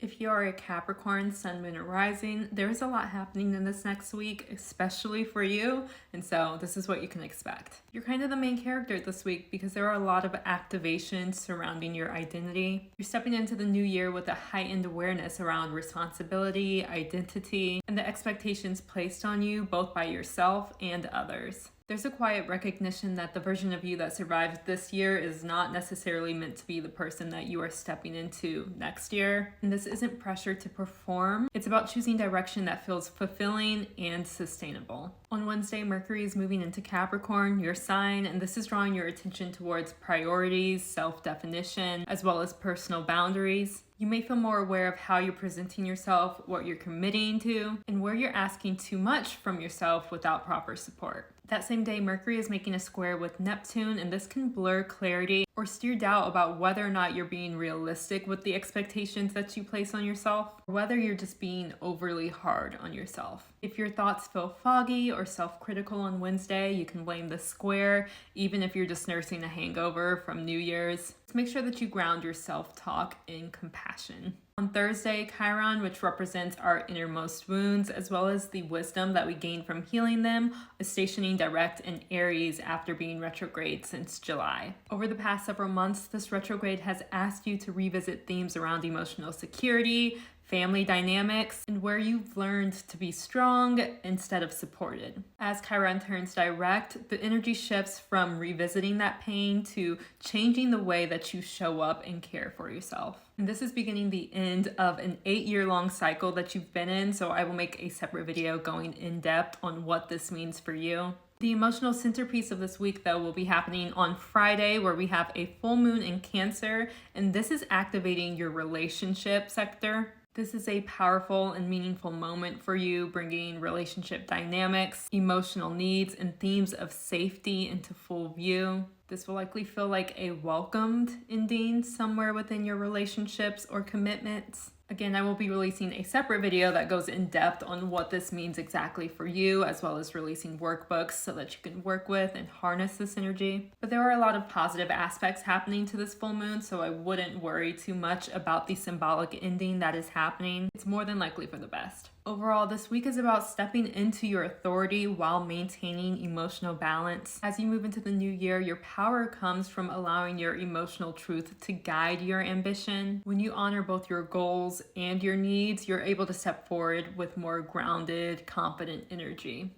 If you are a Capricorn, Sun, Moon, or Rising, there's a lot happening in this next week, especially for you, and so this is what you can expect. You're kind of the main character this week because there are a lot of activations surrounding your identity. You're stepping into the new year with a heightened awareness around responsibility, identity, and the expectations placed on you both by yourself and others. There's a quiet recognition that the version of you that survived this year is not necessarily meant to be the person that you are stepping into next year. And this isn't pressure to perform. It's about choosing direction that feels fulfilling and sustainable. On Wednesday, Mercury is moving into Capricorn, your sign, and this is drawing your attention towards priorities, self-definition, as well as personal boundaries. You may feel more aware of how you're presenting yourself, what you're committing to, and where you're asking too much from yourself without proper support. That same day, Mercury is making a square with Neptune, and this can blur clarity or steer doubt about whether or not you're being realistic with the expectations that you place on yourself, or whether you're just being overly hard on yourself. If your thoughts feel foggy or self-critical on Wednesday, you can blame the square, even if you're just nursing a hangover from New Year's. Just make sure that you ground your self-talk in compassion. On Thursday, Chiron, which represents our innermost wounds, as well as the wisdom that we gain from healing them, is stationing direct in Aries after being retrograde since July. Over the past several months, this retrograde has asked you to revisit themes around emotional security, family dynamics, and where you've learned to be strong instead of supported. As Chiron turns direct, the energy shifts from revisiting that pain to changing the way that you show up and care for yourself. And this is beginning the end of an 8-year-long cycle that you've been in, so I will make a separate video going in depth on what this means for you. The emotional centerpiece of this week, though, will be happening on Friday, where we have a full moon in Cancer, and this is activating your relationship sector. This is a powerful and meaningful moment for you, bringing relationship dynamics, emotional needs, and themes of safety into full view. This will likely feel like a welcomed ending somewhere within your relationships or commitments. Again, I will be releasing a separate video that goes in depth on what this means exactly for you, as well as releasing workbooks so that you can work with and harness this energy. But there are a lot of positive aspects happening to this full moon, so I wouldn't worry too much about the symbolic ending that is happening. It's more than likely for the best. Overall, this week is about stepping into your authority while maintaining emotional balance. As you move into the new year, your power comes from allowing your emotional truth to guide your ambition. When you honor both your goals and your needs, you're able to step forward with more grounded, confident energy.